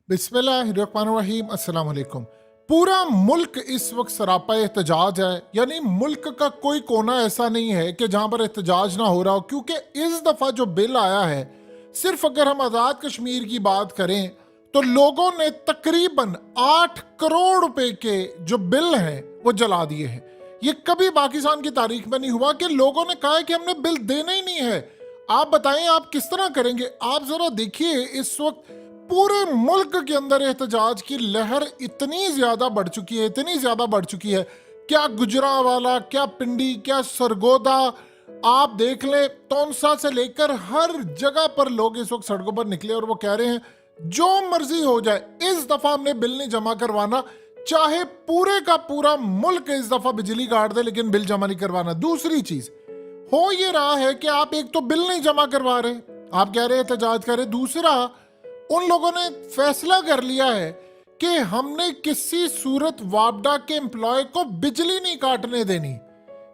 बिस्मिल्लाहिर्रहमानिर्रहीम अस्सलाम वालेकुम। पूरा मुल्क इस वक्त सरापा एहतजाज है, यानी मुल्क का कोई कोना ऐसा नहीं है कि जहां पर एहतजाज ना हो रहा हो, क्योंकि इस दफा जो बिल आया है, सिर्फ अगर हम आज़ाद कश्मीर की बात करें तो लोगों ने तकरीबन 8 करोड़ रुपए के जो बिल हैं वो जला दिए हैं। ये कभी पाकिस्तान की तारीख में नहीं हुआ कि लोगों ने कहा है कि हमने बिल देना ही नहीं है। आप बताएं आप किस तरह करेंगे? आप जरा देखिए, इस वक्त पूरे मुल्क के अंदर एहतजाज की लहर इतनी ज्यादा बढ़ चुकी है, इतनी ज्यादा बढ़ चुकी है। क्या गुजरांवाला, क्या पिंडी, क्या सरगोदा, आप देख ले, तौनसा से लेकर हर जगह पर लोग इस वक्त सड़कों पर निकले और वो कह रहे हैं जो मर्जी हो जाए, इस दफा हमने बिल नहीं जमा करवाना, चाहे पूरे का पूरा मुल्क इस दफा बिजली काट दे, लेकिन बिल जमा नहीं करवाना। दूसरी चीज हो ये रहा है कि आप एक तो बिल नहीं जमा करवा रहे, आप कह रहे एहतजाज कर रहे, दूसरा उन लोगों ने फैसला कर लिया है कि हमने किसी सूरत वापडा के एम्प्लॉय को बिजली नहीं काटने देनी।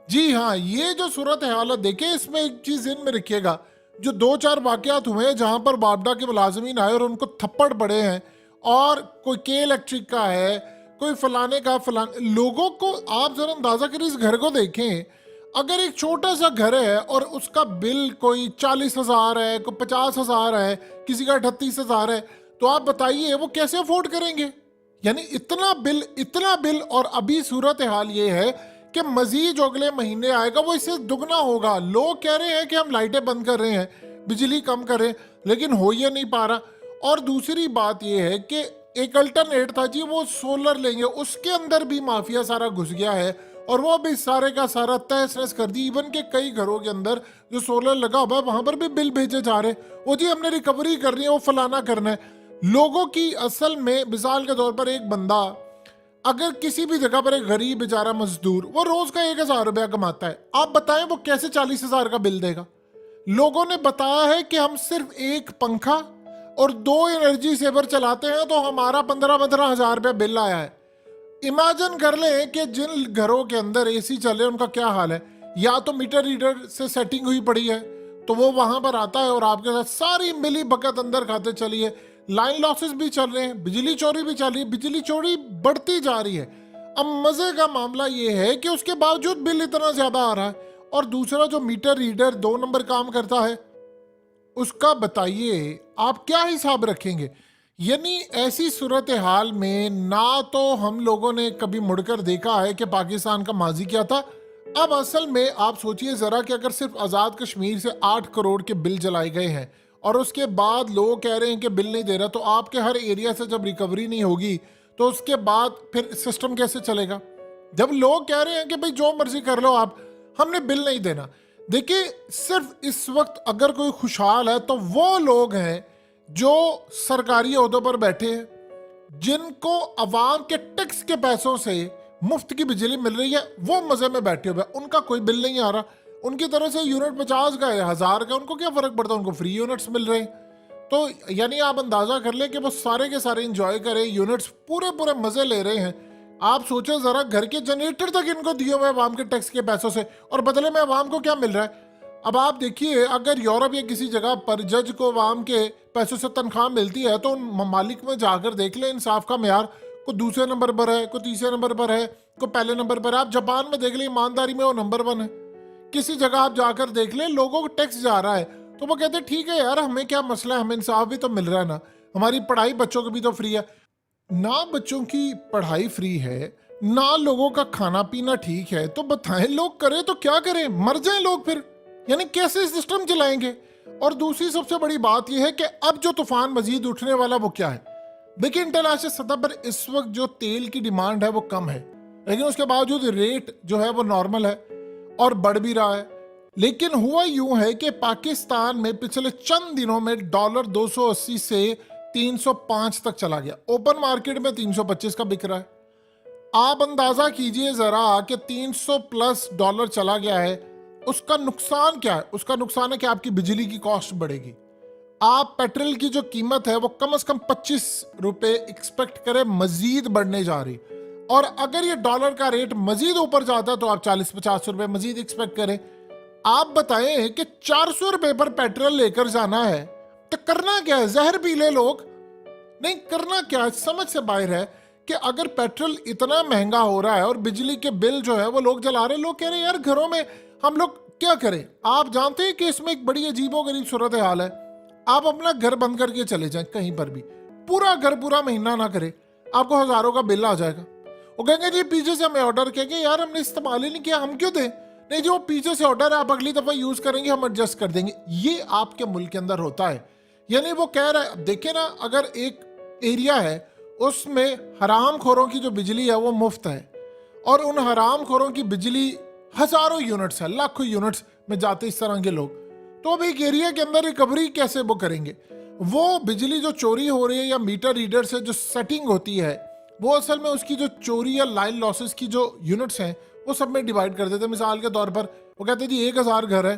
जी हाँ, ये जो सूरत हालत देखे, इसमें एक चीज इन में रखिएगा, जो 2-4 वाकयात हुए जहां पर वापडा के मुलाजमीन आए और उनको थप्पड़ पड़े हैं, और कोई के इलेक्ट्रिक का है, कोई फलाने का फलाने, लोगों को आप जरा अंदाजा करिए, इस घर को देखें। अगर एक छोटा सा घर है और उसका बिल कोई 40,000 है, कोई 50,000 है, किसी का 38,000 है, तो आप बताइए वो कैसे अफोर्ड करेंगे? यानी इतना बिल। और अभी सूरत हाल ये है कि मजीद जो अगले महीने आएगा वो इससे दुगना होगा। लोग कह रहे हैं कि हम लाइटें बंद कर रहे हैं, बिजली कम कर रहे हैं, लेकिन हो ये नहीं पा रहा। और दूसरी बात ये है कि एक अल्टरनेट था जी, वो सोलर लेंगे, उसके अंदर भी माफिया सारा घुस गया है और वो भी सारे का सारा तहस नहस कर दी। इवन के कई घरों के अंदर जो सोलर लगा हुआ है वहां पर भी बिल भेजे जा रहे, वो जी हमने रिकवरी करनी है, वो फलाना करना है। लोगों की असल में मिसाल के तौर पर एक बंदा अगर किसी भी जगह पर, एक गरीब बेचारा मजदूर, वो रोज का 1,000 रुपया कमाता है, आप बताएं वो कैसे 40,000 का बिल देगा? लोगों ने बताया है कि हम सिर्फ एक पंखा और 2 एनर्जी सेवर चलाते हैं तो हमारा 15-15 हजार रुपया बिल आया है। इमेजिन कर लें कि जिन घरों के अंदर एसी चले उनका क्या हाल है। या तो मीटर रीडर से सेटिंग हुई पड़ी है तो वो वहां पर आता है और आपके साथ सारी मिली भगत अंदर खाते चली है। लाइन लॉसेस भी चल रहे हैं, बिजली चोरी भी चल रही है, बिजली चोरी बढ़ती जा रही है। अब मजे का मामला ये है कि उसके बावजूद बिल इतना ज्यादा आ रहा है। और दूसरा जो मीटर रीडर 2 नंबर काम करता है, उसका बताइए आप क्या हिसाब रखेंगे? यानी ऐसी सूरत हाल में ना तो हम लोगों ने कभी मुड़कर देखा है कि पाकिस्तान का माजी क्या था। अब असल में आप सोचिए जरा कि अगर सिर्फ आज़ाद कश्मीर से 8 करोड़ के बिल जलाए गए हैं और उसके बाद लोग कह रहे हैं कि बिल नहीं दे रहा, तो आपके हर एरिया से जब रिकवरी नहीं होगी तो उसके बाद फिर सिस्टम कैसे चलेगा? जब लोग कह रहे हैं कि भाई जो मर्जी कर लो आप, हमने बिल नहीं देना। देखिए, सिर्फ इस वक्त अगर कोई खुशहाल है तो वो लोग हैं जो सरकारी ओहदों पर बैठे हैं, जिनको अवाम के टैक्स के पैसों से मुफ्त की बिजली मिल रही है, वो मजे में बैठे हुए, उनका कोई बिल नहीं आ रहा। उनकी तरफ से यूनिट 50 का है, 1000 का, उनको क्या फर्क पड़ता है, उनको फ्री यूनिट्स मिल रहे हैं। तो यानी आप अंदाजा कर ले कि वो सारे के सारे इंजॉय करें, यूनिट्स पूरे पूरे मजे ले रहे हैं। आप सोचो जरा, घर के जनरेटर तक इनको दिए हुए अवाम के टैक्स के पैसों से, और बदले में अवाम को क्या मिल रहा है? अब आप देखिए, अगर यूरोप या किसी जगह पर जज को अवाम के पैसों से तनख्वाह मिलती है तो उन ममालिक में जाकर देख ले इंसाफ का मैार, को दूसरे नंबर पर है, को तीसरे नंबर पर है, को पहले नंबर पर है। आप जापान में देख ले, ईमानदारी में वो नंबर 1 है। किसी जगह आप जाकर देख ले, लोगों को टैक्स जा रहा है तो वो कहते हैं ठीक है यार, हमें क्या मसला है, हमें इंसाफ भी तो मिल रहा है ना, हमारी पढ़ाई बच्चों की भी तो फ्री है। ना बच्चों की पढ़ाई फ्री है, ना लोगों का खाना पीना ठीक है, तो बताएं लोग करें तो क्या करें? मर जाएं लोग फिर, यानी कैसे सिस्टम चलाएंगे? और दूसरी सबसे बड़ी बात यह है कि अब जो तूफान मजीद उठने वाला वो क्या है? देखिए, इंटरनेशनल सतह पर इस वक्त जो तेल की डिमांड है वो कम है, लेकिन उसके बावजूद रेट जो है वो नॉर्मल है और बढ़ भी रहा है। लेकिन हुआ यूं है कि पाकिस्तान में पिछले चंद दिनों में डॉलर 280 से 305 तक चला गया, ओपन मार्केट में 325 का बिक रहा है। आप अंदाजा कीजिए जरा कि 300 प्लस डॉलर चला गया है, उसका नुकसान क्या है? उसका नुकसान है कि आपकी बिजली की कॉस्ट बढ़ेगी। आप पेट्रोल की जो कीमत है वो कम से कम 25 रुपए एक्सपेक्ट करें मजीद बढ़ने जा रही, और अगर ये डॉलर का रेट मजीद ऊपर जाता है तो आप 40-50 रुपए मजीद एक्सपेक्ट करें। आप बताएं कि 400 रुपए पर पेट्रोल लेकर जाना है तो करना क्या है? जहर पी ले लोग। नहीं, करना क्या है, समझ से बाहर है कि अगर पेट्रोल इतना महंगा हो रहा है और बिजली के बिल जो है वो लोग जला रहे हैं, लोग कह रहे हैं यार घरों में हम लोग क्या करें। आप जानते हैं कि इसमें एक बड़ी अजीबोगरीब सूरत हाल है। आप अपना घर बंद करके चले जाएं कहीं पर भी, पूरा घर पूरा महीना ना करें, आपको हजारों का बिल आ जाएगा। वो कहेंगे जी पीछे से हमें ऑर्डर, कहेंगे यार हमने इस्तेमाल ही नहीं किया, हम क्यों दें। नहीं जी, वो पीछे से ऑर्डर है, आप अगली दफा यूज करेंगे, हम एडजस्ट कर देंगे। ये आपके मुल्क के अंदर होता है। यानी वो कह रहा है, देखिए ना, अगर एक एरिया है उसमें हराम खोरों की जो बिजली है वो मुफ्त है, और उन हराम खोरों की बिजली हजारों यूनिट्स है, लाखों यूनिट्स में जाते इस तरह के लोग, तो अब एक एरिया के अंदर रिकवरी कैसे वो करेंगे। वो बिजली जो चोरी हो रही है या मीटर रीडर से जो सेटिंग होती है, वो असल में उसकी जो चोरी या लाइन लॉसेस की जो यूनिट्स हैं वो सब में डिवाइड कर देते हैं। मिसाल के तौर पर वो कहते हैं जी 1000 घर है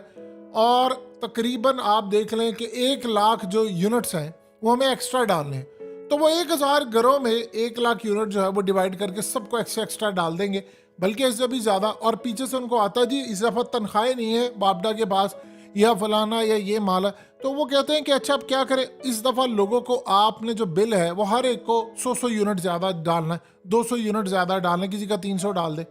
और तकरीबन आप देख लें कि 1 लाख जो यूनिट्स हैं वो हमें एक्स्ट्रा डालने हैं, तो वो 1000 घरों में 1 लाख यूनिट जो है वो डिवाइड करके सबको एक्स्ट्रा डाल देंगे, बल्कि इससे भी ज्यादा। और पीछे से उनको आता है जी इस दफा तनख्वाहें नहीं है बापडा के पास या फलाना या ये माल है, तो वो कहते हैं कि अच्छा अब क्या करें, इस दफा लोगों को आपने जो बिल है वो हर एक को 100 यूनिट ज्यादा डालना है, 200 यूनिट ज्यादा डालना है, किसी का 300 डाल दे।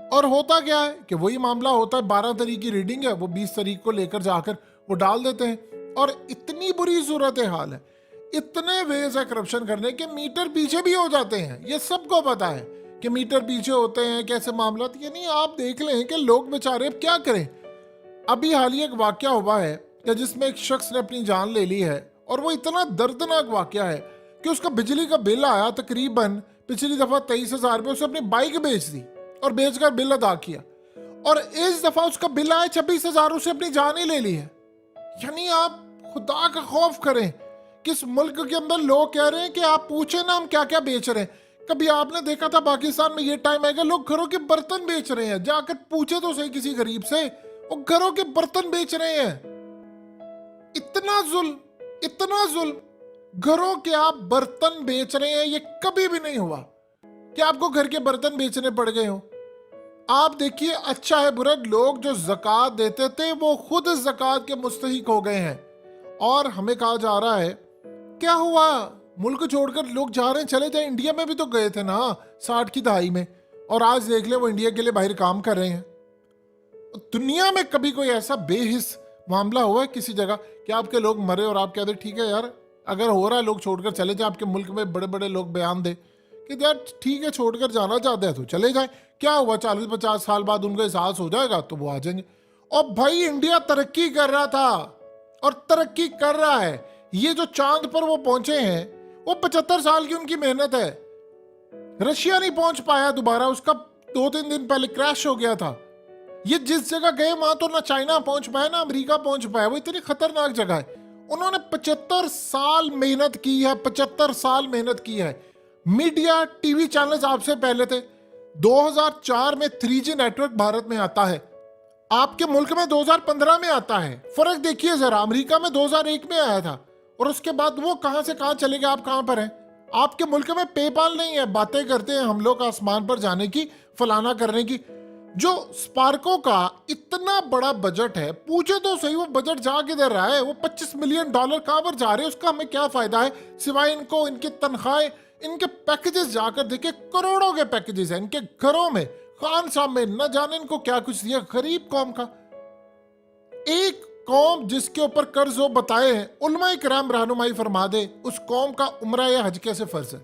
और होता क्या है कि वही मामला होता है, 12 तारीख की रीडिंग है, वो 20 तारीख को लेकर जाकर वो डाल देते हैं। और इतनी बुरी सूरत हाल है, इतने वेज है करप्शन करने के, मीटर पीछे भी हो जाते हैं। ये सबको पता है कि मीटर पीछे होते हैं, कैसे मामला। यानी आप देख लें कि लोग बेचारे अब क्या करें। अभी हाल ही एक वाकया हुआ है कि जिसमें एक शख्स ने अपनी जान ले ली है, और वो इतना दर्दनाक वाकया है कि उसका बिजली का बिल आया तकरीबन पिछली दफा 23,000 रुपये, उसने अपनी बाइक बेच दी और बेचकर बिल अदा किया, और इस दफा उसका बिल आया 26,000, उसने अपनी जान ही ले ली है। यानी आप खुदा का खौफ करें, किस मुल्क के अंदर लोग कह रहे हैं कि आप पूछे ना हम क्या क्या बेच रहे हैं। कभी आपने देखा था पाकिस्तान में ये टाइम आएगा लोग घरों के बर्तन बेच रहे हैं, जाकर पूछे तो सही किसी गरीब से, वो घरों के बर्तन बेच रहे हैं। इतना जुल्म, इतना जुल्म, घरों के आप बर्तन बेच रहे हैं। ये कभी भी नहीं हुआ कि आपको घर के बर्तन बेचने पड़ गए हो। आप देखिए, अच्छा है बुरा, लोग जो ज़कात देते थे वो खुद ज़कात के मुस्तहिक हो गए हैं, और हमें कहा जा रहा है क्या हुआ, मुल्क छोड़कर लोग जा रहे हैं, चले जाए। इंडिया में भी तो गए थे ना 60 की दहाई में, और आज देख ले वो इंडिया के लिए बाहर काम कर रहे हैं। दुनिया में कभी कोई ऐसा बेहिस मामला हुआ है किसी जगह कि आपके लोग मरे और आप कहते ठीक है यार, अगर हो रहा है लोग छोड़कर चले जाए। आपके मुल्क में बड़े बड़े लोग बयान दे कि यार ठीक है छोड़कर जाना चाहते हैं तो चले जाए, क्या हुआ, 40-50 साल बाद उनको एहसास हो जाएगा तो वो आ जाएंगे। और भाई इंडिया तरक्की कर रहा था और तरक्की कर रहा है। ये जो चांद पर वो पहुंचे हैं वो 75 साल की उनकी मेहनत है। रशिया नहीं पहुंच पाया दोबारा, उसका 2-3 दिन पहले क्रैश हो गया था। ये जिस जगह गए वहां तो ना चाइना पहुंच पाया ना अमेरिका पहुंच पाया, वो इतनी खतरनाक जगह है। उन्होंने 75 साल मेहनत की है, 75 साल मेहनत की है। मीडिया टीवी चैनल्स आपसे पहले थे। 2004 में 3G नेटवर्क भारत में आता है, आपके मुल्क में 2015 में आता है। फर्क देखिए जरा, अमेरिका में 2001 में आया था, और उसके बाद वो कहां से कहां चले गए, आप कहां पर हैं। आपके मुल्क में पेपाल नहीं है, बातें करते हैं हम लोग आसमान पर जाने की, फलाना करने की। जो स्पार्को का इतना बड़ा बजट है, पूछे तो सही वो बजट जा किधर रहा है, वो $25 मिलियन कहां पर जा रहे हैं, उसका हमें क्या फायदा है सिवाय इनको इनकी तनख्वाहें, इनके पैकेजेस जाकर देखे, करोड़ों के पैकेजेस हैं इनके घरों में, खान साहब में, न जाने इनको क्या कुछ दिया। गरीब कौम का, एक कौम जिसके ऊपर कर्ज हो बताए हैं, उलमाए किराम रहनुमाई फरमा दे, उस कौम का उम्रा या हज कैसे फर्ज है।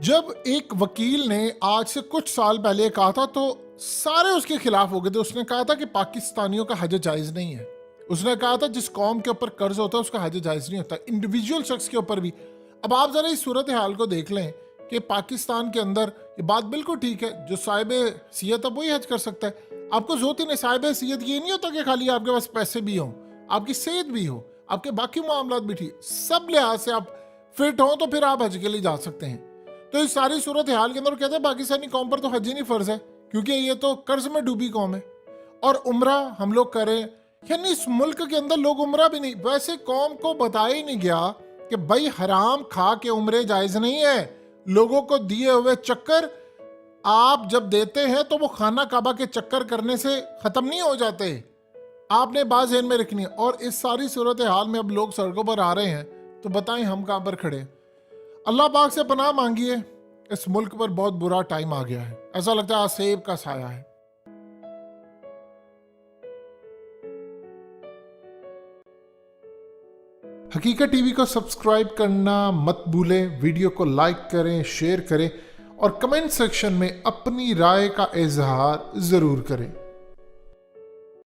जब एक वकील ने आज से कुछ साल पहले कहा था तो सारे उसके खिलाफ हो गए थे। उसने कहा था कि पाकिस्तानियों का हज जायज नहीं है। उसने कहा था जिस कौम के ऊपर कर्ज होता है उसका हज जायज नहीं होता, इंडिविजुअल शख्स के ऊपर भी। अब आप जरा इस सूरत हाल को देख लें कि पाकिस्तान के अंदर ये बात बिल्कुल ठीक है, जो साहिब सीयत है वही हज कर सकता है। आपको जोती ने साहिब सीयत ये नहीं होता कि खाली आपके पास पैसे भी हों, आपकी सेहत भी हो, आपके बाकी मामला भी ठीक, सब लिहाज से आप फिट हो तो फिर आप हज के लिए जा सकते हैं। तो इस सारी सूरत हाल के अंदर कहते हैं पाकिस्तानी कौम पर तो हज ही नहीं फर्ज है, क्योंकि ये तो कर्ज में डूबी कौम है। और उम्रा हम लोग करें, यानी इस मुल्क के अंदर लोग उम्रा भी नहीं, वैसे कौम को बताया ही नहीं गया कि भाई हराम खा के उम्रे जायज नहीं है। लोगों को दिए हुए चक्कर आप जब देते हैं तो वो खाना काबा के चक्कर करने से खत्म नहीं हो जाते, आपने बात ज़हन में रखनी है। और इस सारी सूरत हाल में अब लोग सड़कों पर आ रहे हैं तो बताएं हम कहां पर खड़े। अल्लाह पाक से पनाह मांगिए, इस मुल्क पर बहुत बुरा टाइम आ गया है, ऐसा लगता है सेब का साया है। हकीकत टीवी को सब्सक्राइब करना मत भूलें, वीडियो को लाइक करें, शेयर करें और कमेंट सेक्शन में अपनी राय का इजहार जरूर करें।